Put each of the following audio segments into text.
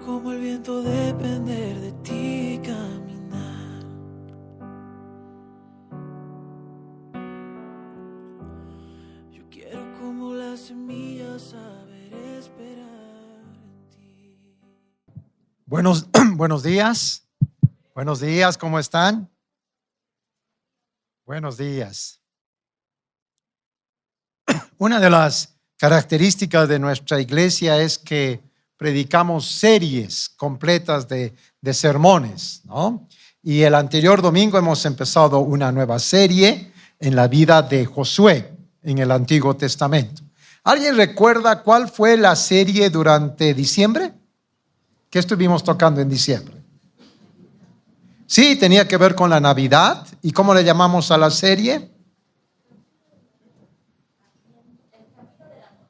como el viento depender de ti, caminar. Yo quiero como las semillas saber esperar en ti. Buenos días. Buenos días, ¿cómo están? Buenos días. Una de las características de nuestra iglesia es que predicamos series completas de sermones, ¿no? Y el anterior domingo hemos empezado una nueva serie en la vida de Josué en el Antiguo Testamento. ¿Alguien recuerda cuál fue la serie durante diciembre? ¿Qué estuvimos tocando en diciembre? Sí, tenía que ver con la Navidad. ¿Y cómo le llamamos a la serie?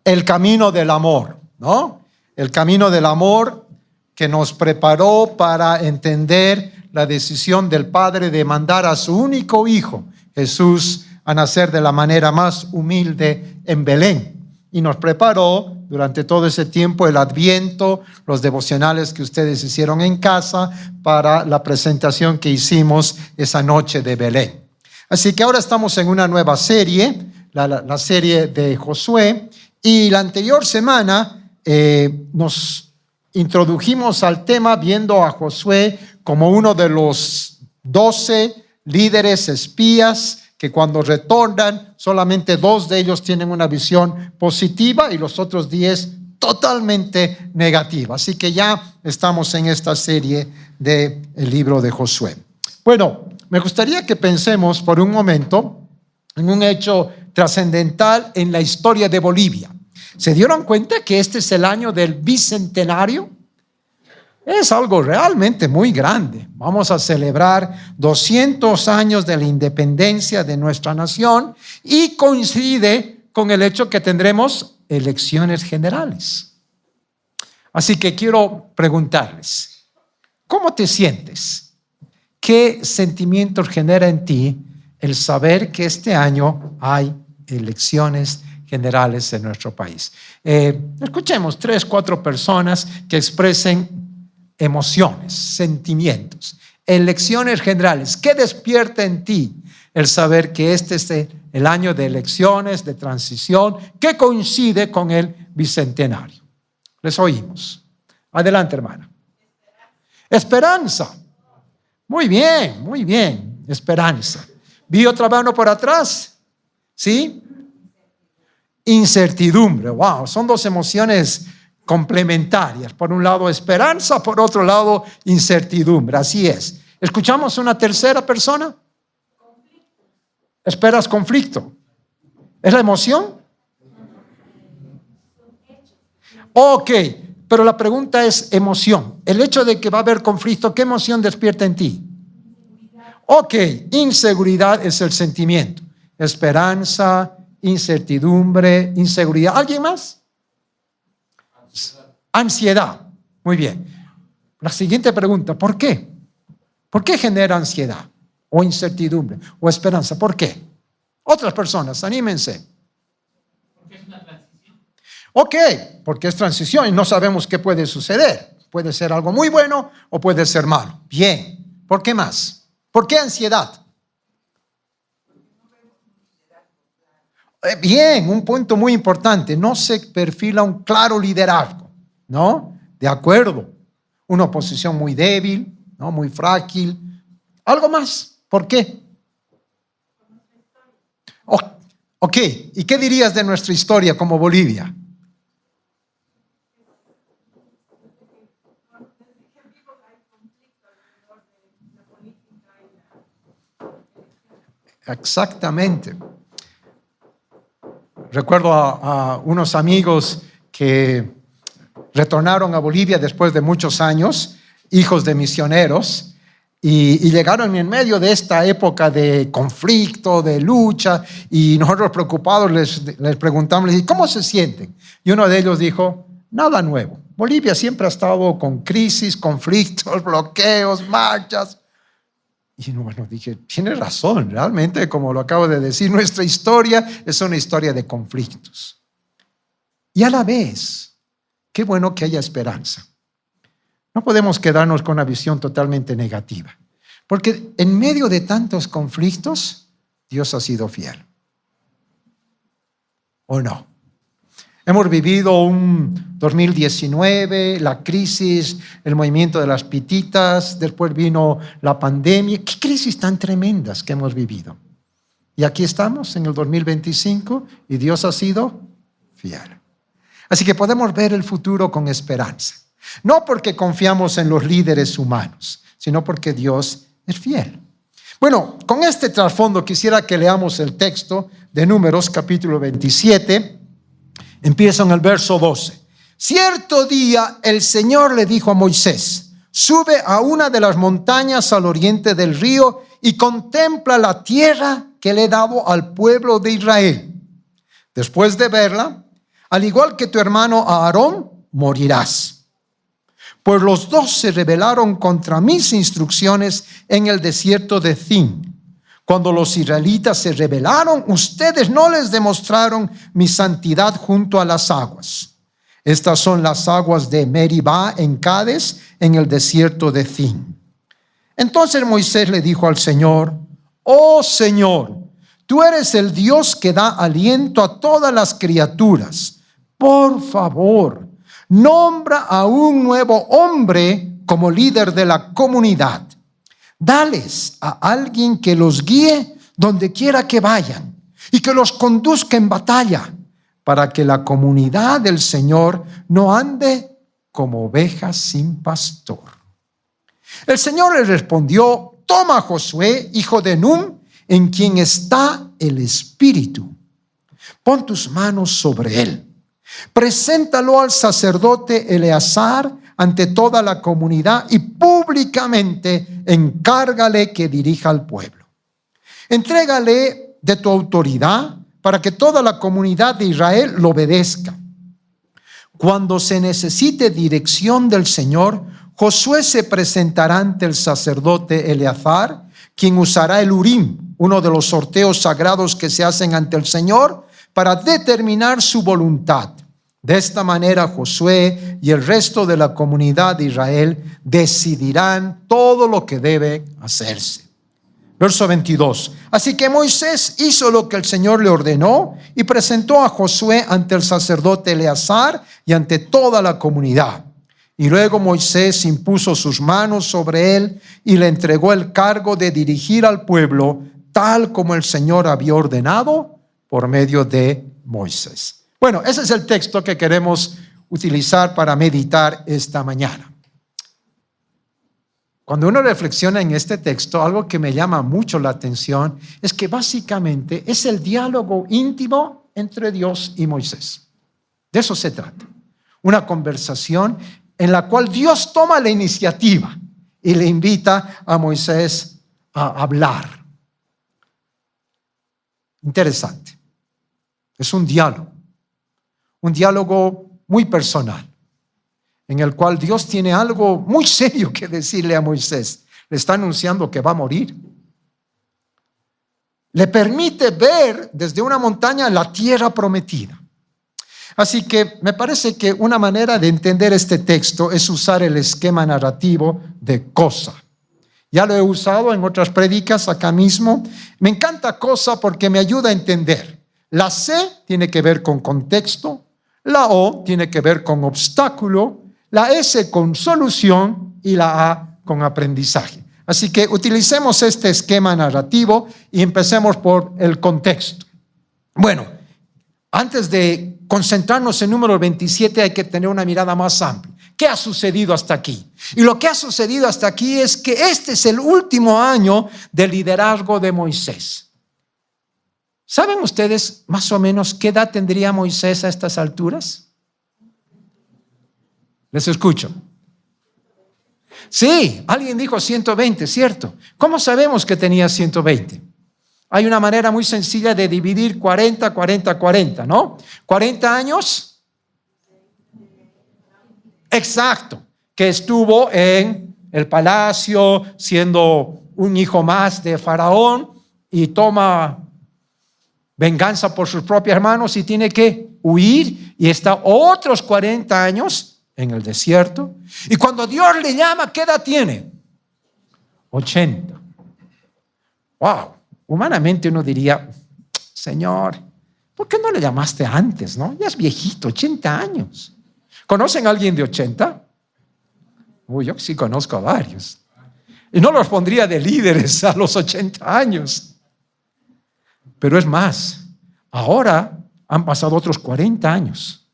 El camino del amor, ¿no? El camino del amor que nos preparó para entender la decisión del Padre de mandar a su único hijo, Jesús, a nacer de la manera más humilde en Belén. Y nos preparó durante todo ese tiempo el Adviento, los devocionales que ustedes hicieron en casa para la presentación que hicimos esa noche de Belén. Así que ahora estamos en una nueva serie, la serie de Josué, y la anterior semana nos introdujimos al tema viendo a Josué como uno de los 12 líderes espías que cuando retornan, solamente 2 de ellos tienen una visión positiva y los otros 10 totalmente negativa. Así que ya estamos en esta serie del libro de Josué. Bueno, me gustaría que pensemos por un momento en un hecho trascendental en la historia de Bolivia. ¿Se dieron cuenta que este es el año del bicentenario? Es algo realmente muy grande. Vamos a celebrar 200 años de la independencia de nuestra nación y coincide con el hecho que tendremos elecciones generales. Así que quiero preguntarles, ¿cómo te sientes? ¿Qué sentimientos genera en ti el saber que este año hay elecciones generales en nuestro país? Escuchemos 3, 4 personas que expresen emociones, sentimientos, elecciones generales. ¿Qué despierta en ti el saber que este es el año de elecciones, de transición, que coincide con el bicentenario? Les oímos. Adelante, hermana. Esperanza. Muy bien, esperanza. Vi otra mano por atrás. ¿Sí? Incertidumbre. Wow, son 2 emociones complementarias. Por un lado esperanza, por otro lado incertidumbre. Así es. ¿Escuchamos una tercera persona? ¿Esperas conflicto? ¿Es la emoción? Ok, pero la pregunta es emoción. El hecho de que va a haber conflicto, ¿qué emoción despierta en ti? Ok, inseguridad es el sentimiento. Esperanza, incertidumbre, inseguridad. ¿Alguien más? Ansiedad. Muy bien. La siguiente pregunta, ¿por qué? ¿Por qué genera ansiedad o incertidumbre o esperanza? ¿Por qué? Otras personas, anímense. Porque es una transición. Ok, porque es transición y no sabemos qué puede suceder. Puede ser algo muy bueno o puede ser malo. Bien. ¿Por qué más? ¿Por qué ansiedad? Bien, un punto muy importante. No se perfila un claro liderazgo, ¿no? De acuerdo. Una oposición muy débil, ¿no? Muy frágil. ¿Algo más? ¿Por qué? Ok. ¿Y qué dirías de nuestra historia como Bolivia? Exactamente. Recuerdo a unos amigos que retornaron a Bolivia después de muchos años, hijos de misioneros, y llegaron en medio de esta época de conflicto, de lucha, y nosotros preocupados les preguntamos, ¿y cómo se sienten? Y uno de ellos dijo, nada nuevo. Bolivia siempre ha estado con crisis, conflictos, bloqueos, marchas. Y bueno, dije, tiene razón, realmente, como lo acabo de decir, nuestra historia es una historia de conflictos. Y a la vez, qué bueno que haya esperanza. No podemos quedarnos con una visión totalmente negativa, porque en medio de tantos conflictos, Dios ha sido fiel. ¿O no? Hemos vivido un 2019, la crisis, el movimiento de las pititas, después vino la pandemia. ¿Qué crisis tan tremendas que hemos vivido? Y aquí estamos en el 2025 y Dios ha sido fiel. Así que podemos ver el futuro con esperanza. No porque confiamos en los líderes humanos, sino porque Dios es fiel. Bueno, con este trasfondo quisiera que leamos el texto de Números capítulo 27. Empieza en el verso 12. Cierto día el Señor le dijo a Moisés: sube a una de las montañas al oriente del río y contempla la tierra que le he dado al pueblo de Israel. Después de verla, al igual que tu hermano Aarón, morirás. Pues los dos se rebelaron contra mis instrucciones en el desierto de Zin. Cuando los israelitas se rebelaron, ustedes no les demostraron mi santidad junto a las aguas. Estas son las aguas de Meribá en Cades, en el desierto de Zin. Entonces Moisés le dijo al Señor: oh Señor, tú eres el Dios que da aliento a todas las criaturas. Por favor, nombra a un nuevo hombre como líder de la comunidad. Dales a alguien que los guíe donde quiera que vayan y que los conduzca en batalla, para que la comunidad del Señor no ande como ovejas sin pastor. El Señor le respondió: toma a Josué, hijo de Nun, en quien está el Espíritu. Pon tus manos sobre él. Preséntalo al sacerdote Eleazar ante toda la comunidad y públicamente encárgale que dirija al pueblo. Entrégale de tu autoridad para que toda la comunidad de Israel lo obedezca. Cuando se necesite dirección del Señor, Josué se presentará ante el sacerdote Eleazar, quien usará el Urim, uno de los sorteos sagrados que se hacen ante el Señor, para determinar su voluntad. De esta manera Josué y el resto de la comunidad de Israel decidirán todo lo que debe hacerse. Verso 22. Así que Moisés hizo lo que el Señor le ordenó y presentó a Josué ante el sacerdote Eleazar y ante toda la comunidad. Y luego Moisés impuso sus manos sobre él y le entregó el cargo de dirigir al pueblo, tal como el Señor había ordenado por medio de Moisés. Bueno, ese es el texto que queremos utilizar para meditar esta mañana. Cuando uno reflexiona en este texto, algo que me llama mucho la atención es que básicamente es el diálogo íntimo entre Dios y Moisés. De eso se trata. Una conversación en la cual Dios toma la iniciativa y le invita a Moisés a hablar. Interesante. Es un diálogo muy personal, en el cual Dios tiene algo muy serio que decirle a Moisés. Le está anunciando que va a morir. Le permite ver desde una montaña la tierra prometida. Así que me parece que una manera de entender este texto es usar el esquema narrativo de Cosa. Ya lo he usado en otras prédicas acá mismo. Me encanta Cosa porque me ayuda a entender. La C tiene que ver con contexto, la O tiene que ver con obstáculo, la S con solución y la A con aprendizaje. Así que utilicemos este esquema narrativo y empecemos por el contexto. Bueno, antes de concentrarnos en número 27 hay que tener una mirada más amplia. ¿Qué ha sucedido hasta aquí? Y lo que ha sucedido hasta aquí es que este es el último año de liderazgo de Moisés. ¿Saben ustedes más o menos qué edad tendría Moisés a estas alturas? Les escucho. Sí, alguien dijo 120, ¿cierto? ¿Cómo sabemos que tenía 120? Hay una manera muy sencilla de dividir 40, 40, 40, ¿no? 40 años. Exacto, que estuvo en el palacio siendo un hijo más de Faraón y toma venganza por sus propios hermanos y tiene que huir y está otros 40 años en el desierto. Y cuando Dios le llama, ¿qué edad tiene? 80. Wow, humanamente uno diría, Señor, ¿por qué no le llamaste antes, no? Ya es viejito, 80 años. ¿Conocen a alguien de 80? Uy, yo sí conozco a varios. Y no los pondría de líderes a los 80 años. Pero es más, ahora han pasado otros 40 años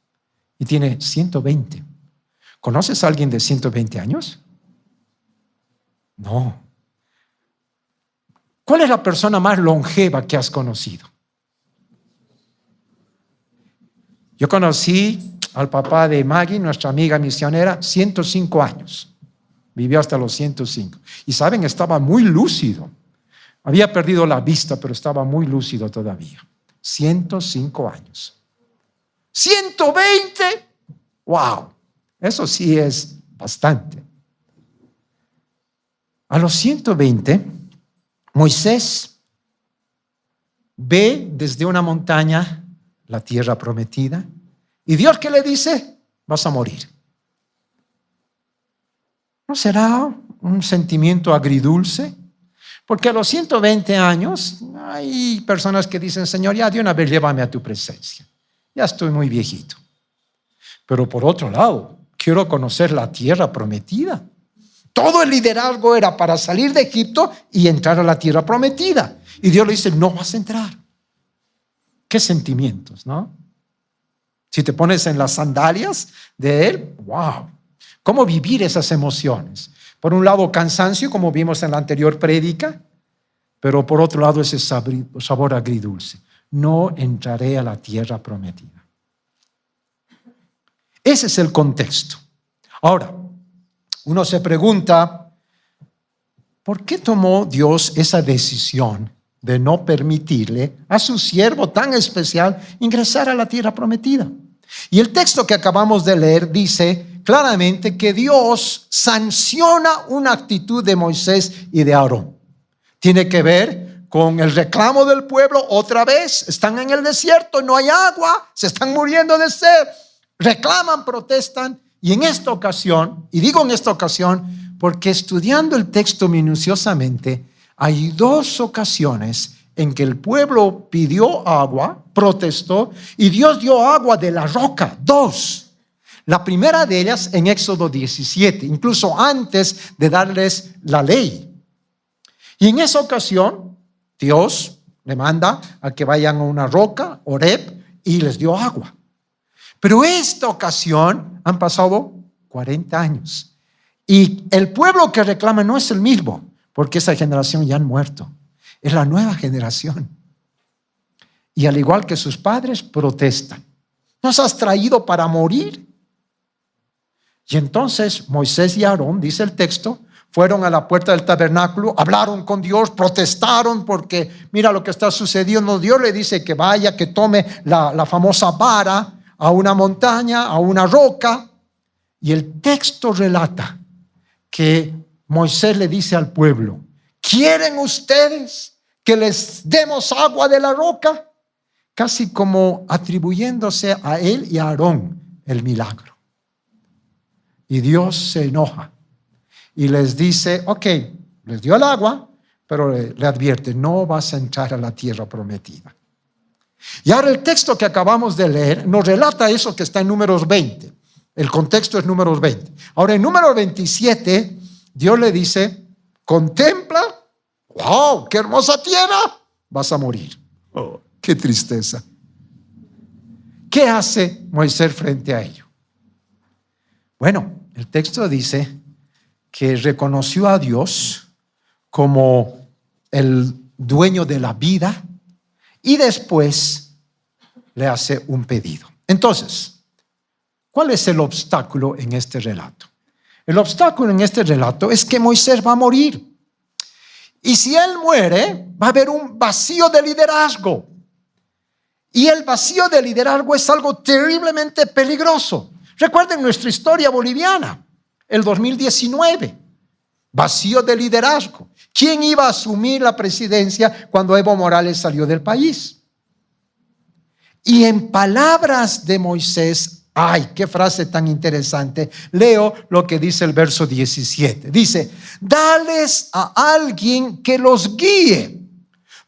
y tiene 120. ¿Conoces a alguien de 120 años? No. ¿Cuál es la persona más longeva que has conocido? Yo conocí al papá de Maggie, nuestra amiga misionera, 105 años. Vivió hasta los 105. Y saben, estaba muy lúcido. Había perdido la vista, pero estaba muy lúcido todavía. 105 años. 120. ¡Wow! Eso sí es bastante. A los 120, Moisés ve desde una montaña la tierra prometida. ¿Y Dios qué le dice? Vas a morir. ¿No será un sentimiento agridulce? Porque a los 120 años hay personas que dicen, Señor, ya de una vez llévame a tu presencia. Ya estoy muy viejito. Pero por otro lado, quiero conocer la tierra prometida. Todo el liderazgo era para salir de Egipto y entrar a la tierra prometida. Y Dios le dice, no vas a entrar. ¿Qué sentimientos, no? Si te pones en las sandalias de Él, wow. ¿Cómo vivir esas emociones? Por un lado, cansancio, como vimos en la anterior prédica, pero por otro lado, ese sabor agridulce. No entraré a la tierra prometida. Ese es el contexto. Ahora, uno se pregunta, ¿por qué tomó Dios esa decisión de no permitirle a su siervo tan especial ingresar a la tierra prometida? Y el texto que acabamos de leer dice claramente que Dios sanciona una actitud de Moisés y de Aarón. Tiene que ver con el reclamo del pueblo. Otra vez, están en el desierto, no hay agua, se están muriendo de sed. Reclaman, protestan. Y en esta ocasión, y digo en esta ocasión, porque estudiando el texto minuciosamente, hay dos ocasiones en que el pueblo pidió agua, protestó, y Dios dio agua de la roca. Dos. La primera de ellas en Éxodo 17, incluso antes de darles la ley. Y en esa ocasión, Dios le manda a que vayan a una roca, Horeb, y les dio agua. Pero esta ocasión han pasado 40 años. Y el pueblo que reclama no es el mismo, porque esa generación ya han muerto. Es la nueva generación. Y al igual que sus padres, protestan. ¿Nos has traído para morir? Y entonces Moisés y Aarón, dice el texto, fueron a la puerta del tabernáculo, hablaron con Dios, protestaron porque mira lo que está sucediendo. Dios le dice que vaya, que tome la famosa vara a una montaña, a una roca. Y el texto relata que Moisés le dice al pueblo, ¿quieren ustedes que les demos agua de la roca? Casi como atribuyéndose a él y a Aarón el milagro. Y Dios se enoja y les dice, ok, les dio el agua, pero le advierte, no vas a entrar a la tierra prometida. Y ahora el texto que acabamos de leer nos relata eso que está en Números 20. El contexto es Números 20. Ahora en Números 27, Dios le dice, contempla, wow, qué hermosa tierra, vas a morir. Oh, qué tristeza. ¿Qué hace Moisés frente a ello? Bueno, el texto dice que reconoció a Dios como el dueño de la vida y después le hace un pedido. Entonces, ¿cuál es el obstáculo en este relato? El obstáculo en este relato es que Moisés va a morir. Y si él muere, va a haber un vacío de liderazgo. Y el vacío de liderazgo es algo terriblemente peligroso. Recuerden nuestra historia boliviana, el 2019. Vacío de liderazgo. ¿Quién iba a asumir la presidencia cuando Evo Morales salió del país? Y en palabras de Moisés Ay, qué frase tan interesante. Leo lo que dice el verso 17. Dice, dales a alguien que los guíe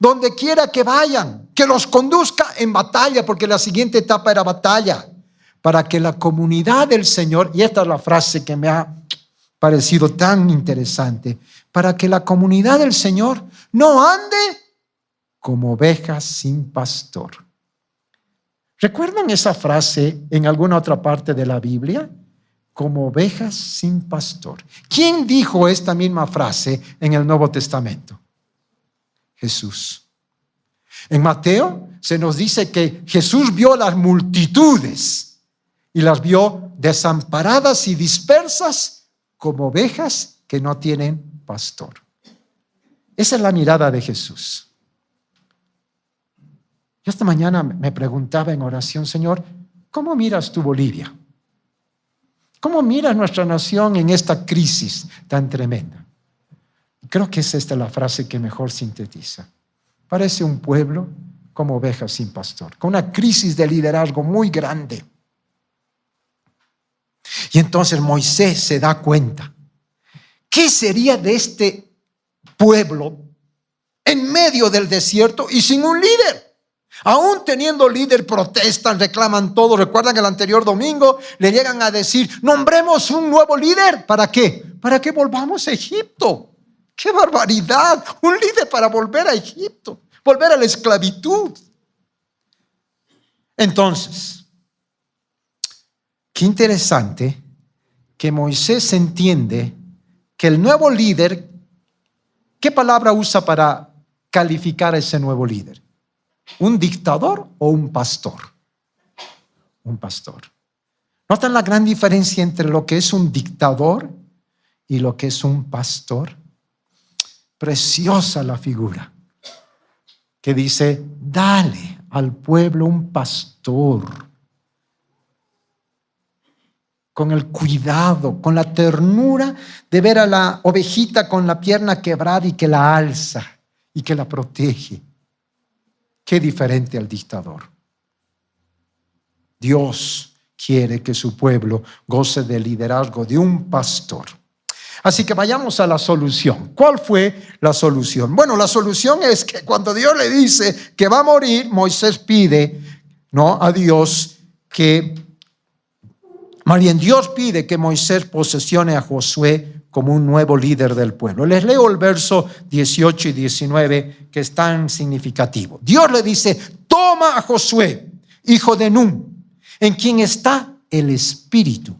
donde quiera que vayan, que los conduzca en batalla, porque la siguiente etapa era batalla, para que la comunidad del Señor, y esta es la frase que me ha parecido tan interesante, para que la comunidad del Señor no ande como ovejas sin pastor. ¿Recuerdan esa frase en alguna otra parte de la Biblia? Como ovejas sin pastor. ¿Quién dijo esta misma frase en el Nuevo Testamento? Jesús. En Mateo se nos dice que Jesús vio las multitudes y las vio desamparadas y dispersas como ovejas que no tienen pastor. Esa es la mirada de Jesús. Yo esta mañana me preguntaba en oración, Señor, ¿cómo miras tú Bolivia? ¿Cómo miras nuestra nación en esta crisis tan tremenda? Creo que es esta la frase que mejor sintetiza. Parece un pueblo como ovejas sin pastor, con una crisis de liderazgo muy grande. Y entonces Moisés se da cuenta. ¿Qué sería de este pueblo en medio del desierto y sin un líder? Aún teniendo líder, protestan, reclaman todo. Recuerdan el anterior domingo, le llegan a decir, nombremos un nuevo líder. ¿Para qué? Para que volvamos a Egipto. ¡Qué barbaridad! Un líder para volver a Egipto, volver a la esclavitud. Entonces, qué interesante que Moisés entiende que el nuevo líder, ¿qué palabra usa para calificar a ese nuevo líder? ¿Un dictador o un pastor? Un pastor. ¿Notan la gran diferencia entre lo que es un dictador y lo que es un pastor? Preciosa la figura que dice, dale al pueblo un pastor. Con el cuidado, con la ternura de ver a la ovejita con la pierna quebrada y que la alza y que la protege. Qué diferente al dictador. Dios quiere que su pueblo goce del liderazgo de un pastor. Así que vayamos a la solución. ¿Cuál fue la solución? Bueno, la solución es que cuando Dios le dice que va a morir, Moisés pide, a Dios que, más bien Dios pide que Moisés posesione a Josué como un nuevo líder del pueblo. Les leo el verso 18 y 19 que es tan significativo. Dios le dice, toma a Josué, hijo de Nun, en quien está el Espíritu.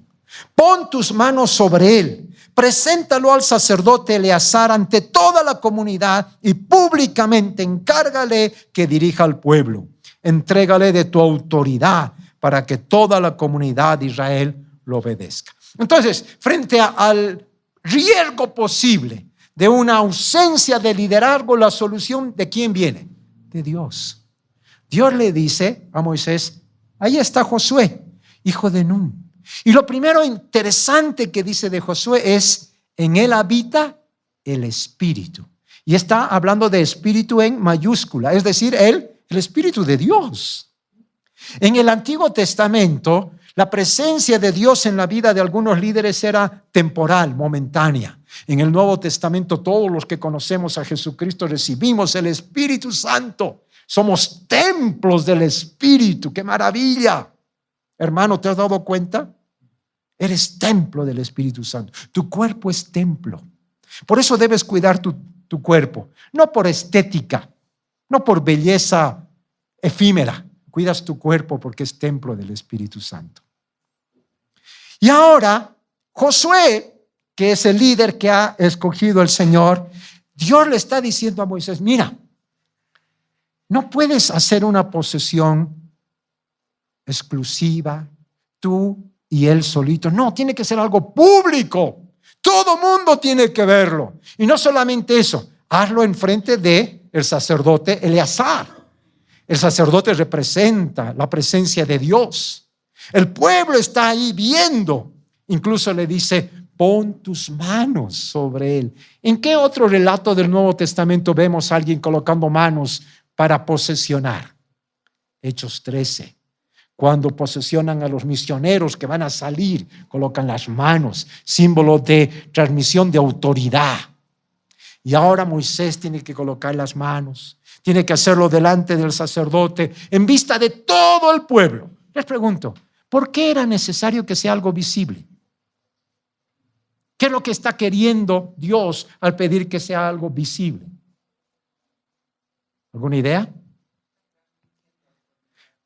Pon tus manos sobre él, preséntalo al sacerdote Eleazar ante toda la comunidad y públicamente encárgale que dirija al pueblo. Entrégale de tu autoridad para que toda la comunidad de Israel lo obedezca. Entonces, frente al riesgo posible de una ausencia de liderazgo, la solución ¿de quién viene? De Dios. Dios le dice a Moisés, ahí está Josué, hijo de Nun. Y lo primero interesante que dice de Josué es, en él habita el Espíritu. Y está hablando de Espíritu en mayúscula, es decir, el Espíritu de Dios. En el Antiguo Testamento, la presencia de Dios en la vida de algunos líderes era temporal, momentánea. En el Nuevo Testamento, todos los que conocemos a Jesucristo recibimos el Espíritu Santo. Somos templos del Espíritu. ¡Qué maravilla! Hermano, ¿te has dado cuenta? Eres templo del Espíritu Santo. Tu cuerpo es templo. Por eso debes cuidar tu cuerpo. No por estética, no por belleza efímera. Cuidas tu cuerpo porque es templo del Espíritu Santo. Y ahora, Josué, que es el líder que ha escogido el Señor, Dios le está diciendo a Moisés, mira, no puedes hacer una posesión exclusiva, tú y él solito. No, tiene que ser algo público. Todo mundo tiene que verlo. Y no solamente eso, hazlo enfrente de el sacerdote Eleazar. El sacerdote representa la presencia de Dios. El pueblo está ahí viendo. Incluso le dice, pon tus manos sobre él. ¿En qué otro relato del Nuevo Testamento vemos a alguien colocando manos para posesionar? Hechos 13. Cuando posesionan a los misioneros que van a salir, colocan las manos, símbolo de transmisión de autoridad. Y ahora Moisés tiene que colocar las manos, tiene que hacerlo delante del sacerdote, en vista de todo el pueblo. Les pregunto, ¿por qué era necesario que sea algo visible? ¿Qué es lo que está queriendo Dios al pedir que sea algo visible? ¿Alguna idea?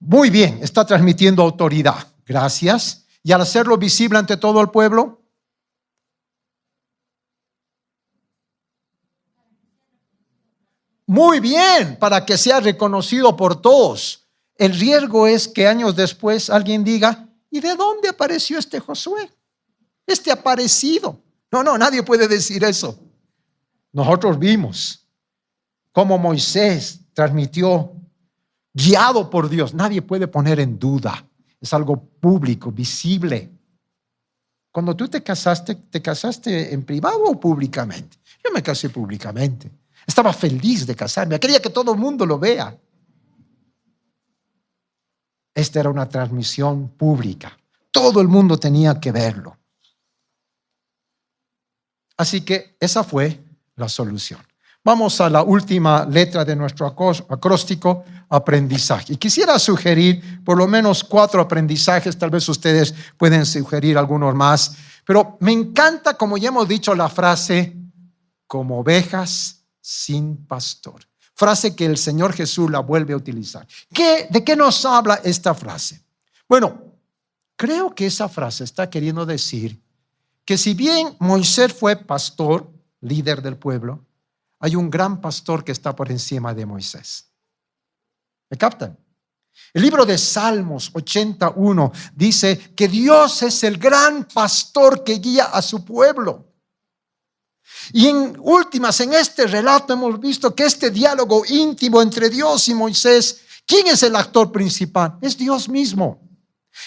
Muy bien, está transmitiendo autoridad. Gracias. Y al hacerlo visible ante todo el pueblo, muy bien, para que sea reconocido por todos. El riesgo es que años después alguien diga, ¿y de dónde apareció este Josué? Este aparecido. No, nadie puede decir eso. Nosotros vimos cómo Moisés transmitió, guiado por Dios. Nadie puede poner en duda. Es algo público, visible. Cuando tú te casaste en privado o públicamente? Yo me casé públicamente. Estaba feliz de casarme. Quería que todo el mundo lo vea. Esta era una transmisión pública. Todo el mundo tenía que verlo. Así que esa fue la solución. Vamos a la última letra de nuestro acróstico, aprendizaje. Y quisiera sugerir por lo menos 4 aprendizajes, tal vez ustedes pueden sugerir algunos más, pero me encanta, como ya hemos dicho, la frase, como ovejas sin pastor. Frase que el Señor Jesús la vuelve a utilizar. ¿De qué nos habla esta frase? Bueno, creo que esa frase está queriendo decir que si bien Moisés fue pastor, líder del pueblo, hay un gran pastor que está por encima de Moisés. ¿Me captan? El libro de Salmos 81 dice que Dios es el gran pastor que guía a su pueblo. Y en últimas, en este relato hemos visto que este diálogo íntimo entre Dios y Moisés, ¿quién es el actor principal? Es Dios mismo.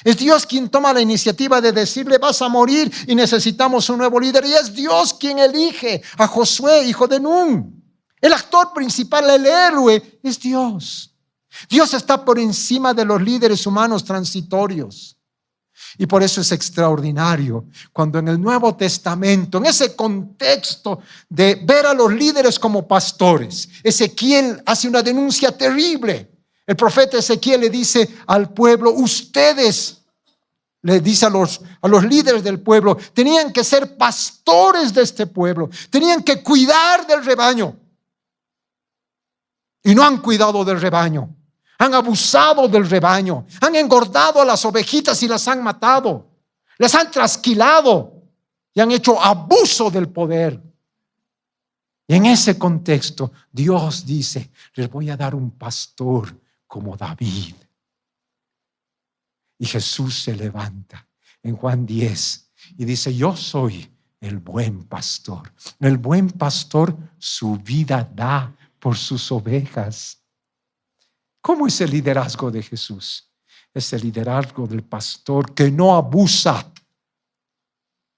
Es Dios quien toma la iniciativa de decirle, vas a morir y necesitamos un nuevo líder. Y es Dios quien elige a Josué, hijo de Nun. El actor principal, el héroe, es Dios. Dios está por encima de los líderes humanos transitorios. Y por eso es extraordinario cuando en el Nuevo Testamento, en ese contexto de ver a los líderes como pastores, Ezequiel hace una denuncia terrible. El profeta Ezequiel le dice al pueblo, ustedes, le dice a los líderes del pueblo, tenían que ser pastores de este pueblo, tenían que cuidar del rebaño. Y no han cuidado del rebaño, han abusado del rebaño, han engordado a las ovejitas y las han matado, les han trasquilado y han hecho abuso del poder. Y en ese contexto, Dios dice, les voy a dar un pastor como David. Y Jesús se levanta en Juan 10 y dice, yo soy el buen pastor. El buen pastor su vida da por sus ovejas. ¿Cómo es el liderazgo de Jesús? Es el liderazgo del pastor que no abusa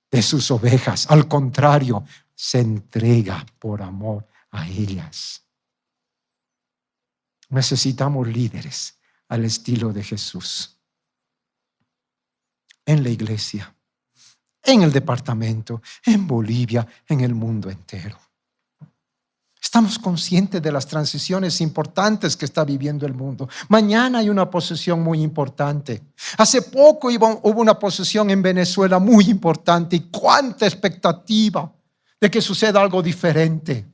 de sus ovejas. Al contrario, se entrega por amor a ellas. Necesitamos líderes al estilo de Jesús. En la iglesia, en el departamento, en Bolivia, en el mundo entero. Estamos conscientes de las transiciones importantes que está viviendo el mundo. Mañana hay una posesión muy importante. Hace poco hubo una posesión en Venezuela muy importante y cuánta expectativa de que suceda algo diferente.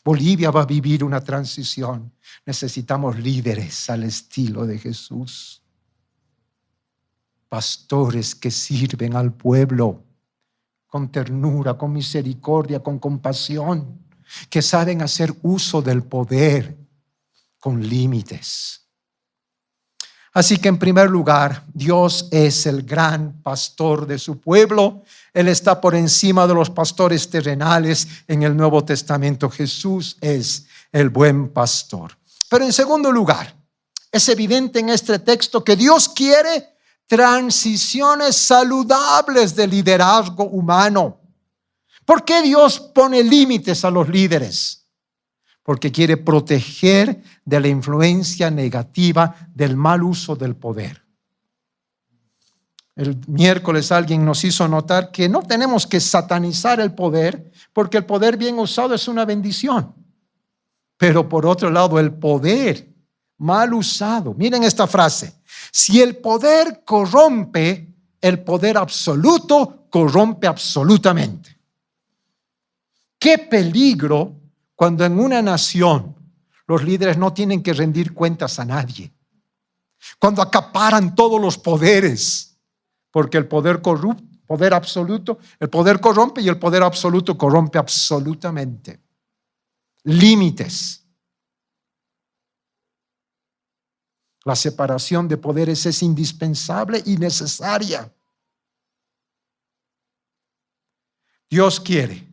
Bolivia va a vivir una transición. Necesitamos líderes al estilo de Jesús. Pastores que sirven al pueblo con ternura, con misericordia, con compasión, que saben hacer uso del poder con límites. Así que en primer lugar, Dios es el gran pastor de su pueblo. Él está por encima de los pastores terrenales en el Nuevo Testamento. Jesús es el buen pastor. Pero en segundo lugar, es evidente en este texto que Dios quiere transiciones saludables de liderazgo humano. ¿Por qué Dios pone límites a los líderes? Porque quiere proteger de la influencia negativa del mal uso del poder. El miércoles alguien nos hizo notar que no tenemos que satanizar el poder, porque el poder bien usado es una bendición. Pero por otro lado, el poder mal usado, miren esta frase: si el poder corrompe, el poder absoluto corrompe absolutamente. Qué peligro cuando en una nación los líderes no tienen que rendir cuentas a nadie, cuando acaparan todos los poderes, porque el poder absoluto, el poder corrompe y el poder absoluto corrompe absolutamente. Límites. La separación de poderes es indispensable y necesaria. Dios quiere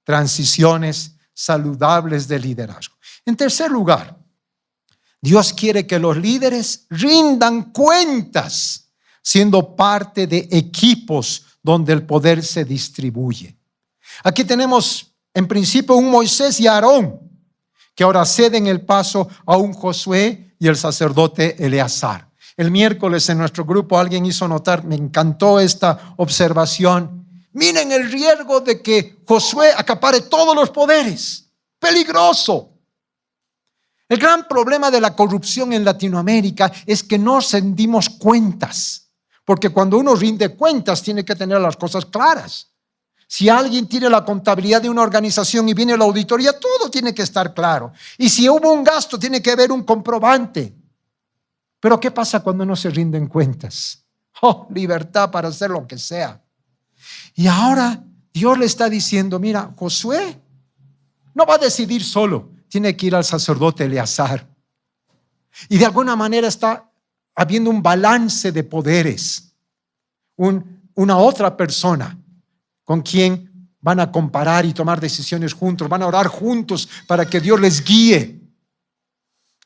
transiciones saludables de liderazgo. En tercer lugar, Dios quiere que los líderes rindan cuentas siendo parte de equipos donde el poder se distribuye. Aquí tenemos en principio un Moisés y Aarón que ahora ceden el paso a un Josué y el sacerdote Eleazar. El miércoles en nuestro grupo alguien hizo notar, me encantó esta observación: miren el riesgo de que Josué acapare todos los poderes. Peligroso. El gran problema de la corrupción en Latinoamérica es que no rendimos cuentas, porque cuando uno rinde cuentas tiene que tener las cosas claras. Si alguien tiene la contabilidad de una organización y viene la auditoría, todo tiene que estar claro. Y si hubo un gasto, tiene que haber un comprobante. Pero ¿qué pasa cuando no se rinden cuentas? Oh, libertad para hacer lo que sea. Y ahora Dios le está diciendo: mira, Josué no va a decidir solo, tiene que ir al sacerdote Eleazar. Y de alguna manera está habiendo un balance de poderes. Una otra persona con quien van a comparar y tomar decisiones juntos, van a orar juntos para que Dios les guíe.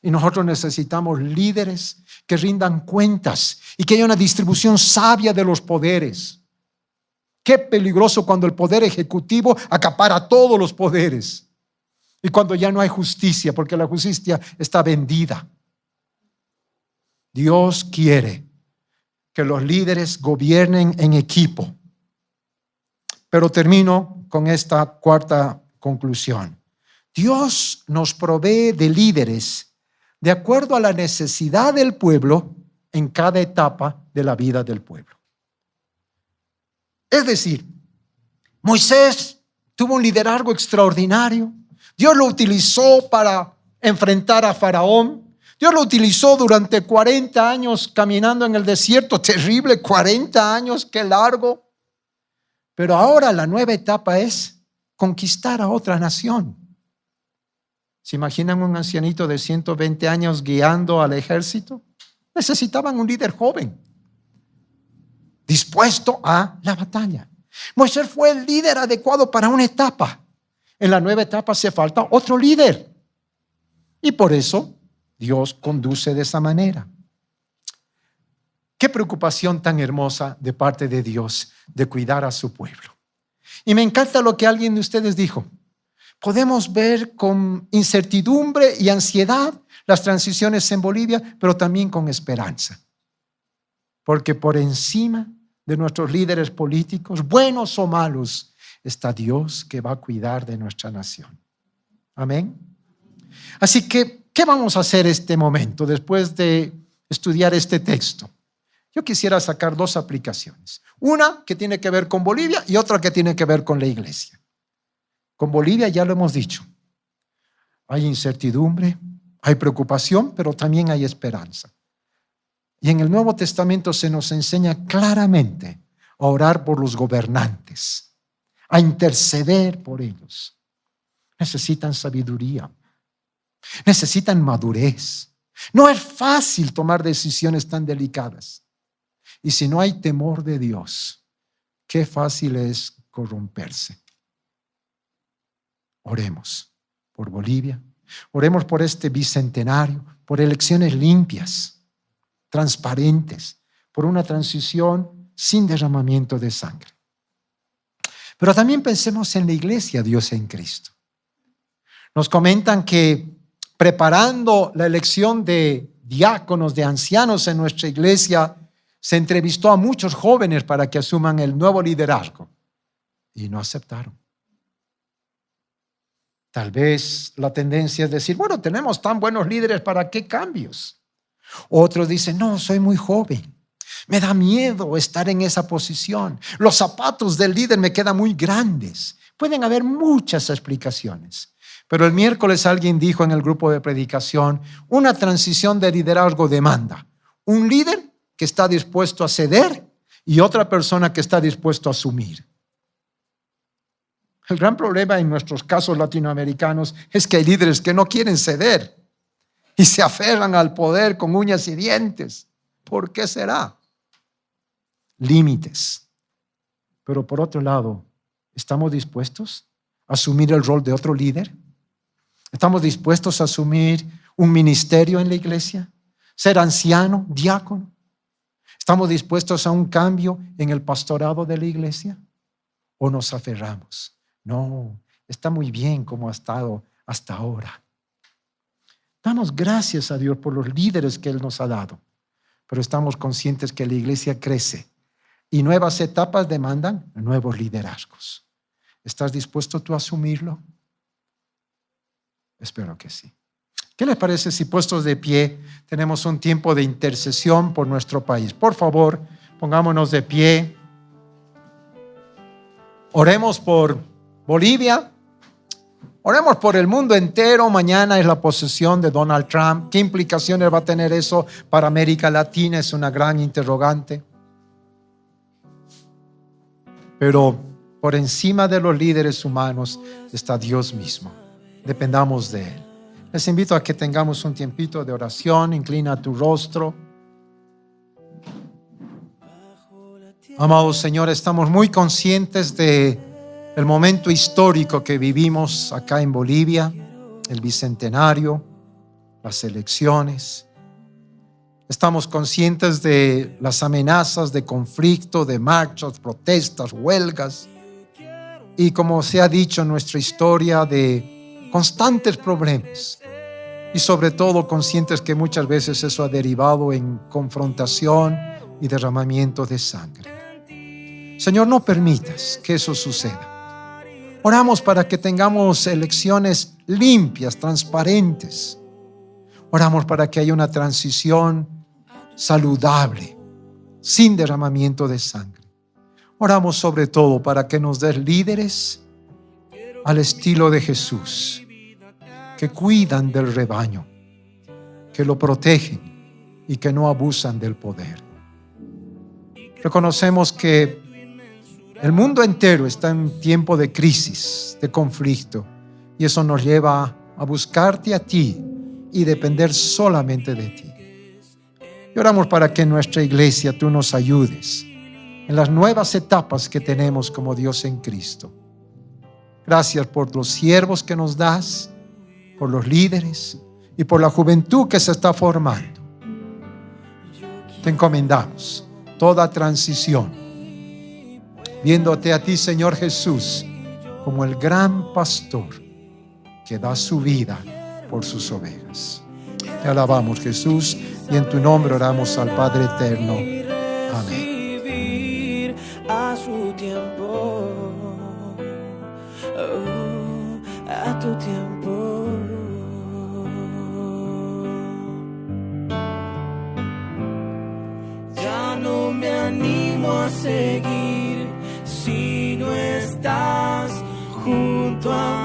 Y nosotros necesitamos líderes que rindan cuentas y que haya una distribución sabia de los poderes. Qué peligroso cuando el poder ejecutivo acapara todos los poderes y cuando ya no hay justicia, porque la justicia está vendida. Dios quiere que los líderes gobiernen en equipo. Pero termino con esta cuarta conclusión. Dios nos provee de líderes de acuerdo a la necesidad del pueblo en cada etapa de la vida del pueblo. Es decir, Moisés tuvo un liderazgo extraordinario. Dios lo utilizó para enfrentar a Faraón. Dios lo utilizó durante 40 años caminando en el desierto. Terrible, 40 años, qué largo. Pero ahora la nueva etapa es conquistar a otra nación. ¿Se imaginan un ancianito de 120 años guiando al ejército? Necesitaban un líder joven, dispuesto a la batalla. Moisés fue el líder adecuado para una etapa. En la nueva etapa hace falta otro líder. Y por eso Dios conduce de esa manera. Qué preocupación tan hermosa de parte de Dios de cuidar a su pueblo. Y me encanta lo que alguien de ustedes dijo. Podemos ver con incertidumbre y ansiedad las transiciones en Bolivia, pero también con esperanza. Porque por encima de nuestros líderes políticos, buenos o malos, está Dios que va a cuidar de nuestra nación. Amén. Así que, ¿qué vamos a hacer este momento después de estudiar este texto? Yo quisiera sacar dos aplicaciones. Una que tiene que ver con Bolivia y otra que tiene que ver con la iglesia. Con Bolivia ya lo hemos dicho. Hay incertidumbre, hay preocupación, pero también hay esperanza. Y en el Nuevo Testamento se nos enseña claramente a orar por los gobernantes, a interceder por ellos. Necesitan sabiduría, necesitan madurez. No es fácil tomar decisiones tan delicadas. Y si no hay temor de Dios, qué fácil es corromperse. Oremos por Bolivia, oremos por este bicentenario, por elecciones limpias, transparentes, por una transición sin derramamiento de sangre. Pero también pensemos en la iglesia Dios en Cristo. Nos comentan que preparando la elección de diáconos, de ancianos en nuestra iglesia, Se entrevistó a muchos jóvenes para que asuman el nuevo liderazgo y no aceptaron. Tal vez la tendencia es decir, bueno, tenemos tan buenos líderes, ¿para qué cambios? Otros dicen, no, soy muy joven. Me da miedo estar en esa posición. Los zapatos del líder me quedan muy grandes. Pueden haber muchas explicaciones. Pero el miércoles alguien dijo en el grupo de predicación, una transición de liderazgo demanda un líder que está dispuesto a ceder y otra persona que está dispuesto a asumir. El gran problema en nuestros casos latinoamericanos es que hay líderes que no quieren ceder y se aferran al poder con uñas y dientes. ¿Por qué será? Límites. Pero por otro lado, ¿estamos dispuestos a asumir el rol de otro líder? ¿Estamos dispuestos a asumir un ministerio en la iglesia? ¿Ser anciano, diácono? ¿Estamos dispuestos a un cambio en el pastorado de la iglesia? ¿O nos aferramos? No, está muy bien como ha estado hasta ahora. Damos gracias a Dios por los líderes que Él nos ha dado, pero estamos conscientes que la iglesia crece y nuevas etapas demandan nuevos liderazgos. ¿Estás dispuesto tú a asumirlo? Espero que sí. ¿Qué les parece si puestos de pie tenemos un tiempo de intercesión por nuestro país? Por favor, pongámonos de pie. Oremos por Bolivia. Oremos por el mundo entero. Mañana es la posesión de Donald Trump. ¿Qué implicaciones va a tener eso para América Latina? Es una gran interrogante. Pero por encima de los líderes humanos está Dios mismo. Dependamos de Él. Les invito a que tengamos un tiempito de oración. Inclina tu rostro. Amado Señor, estamos muy conscientes de el momento histórico que vivimos acá en Bolivia, el bicentenario, las elecciones. Estamos conscientes de las amenazas de conflicto, de marchas, protestas, huelgas y, como se ha dicho en nuestra historia, de constantes problemas. Y sobre todo conscientes que muchas veces eso ha derivado en confrontación y derramamiento de sangre. Señor, no permitas que eso suceda. Oramos para que tengamos elecciones limpias, transparentes. Oramos para que haya una transición saludable, sin derramamiento de sangre. Oramos sobre todo para que nos des líderes al estilo de Jesús, que cuidan del rebaño, que lo protegen y que no abusan del poder. Reconocemos que el mundo entero está en tiempo de crisis, de conflicto, y eso nos lleva a buscarte a ti y depender solamente de ti. Y oramos para que en nuestra iglesia tú nos ayudes en las nuevas etapas que tenemos como Dios en Cristo. Gracias por los siervos que nos das, por los líderes y por la juventud que se está formando. Te encomendamos toda transición, viéndote a ti, Señor Jesús, como el gran pastor que da su vida por sus ovejas. Te alabamos, Jesús, y en tu nombre oramos al Padre eterno. Amén. A su tiempo, a tu tiempo. Ya no me animo a seguir si no estás junto a mí.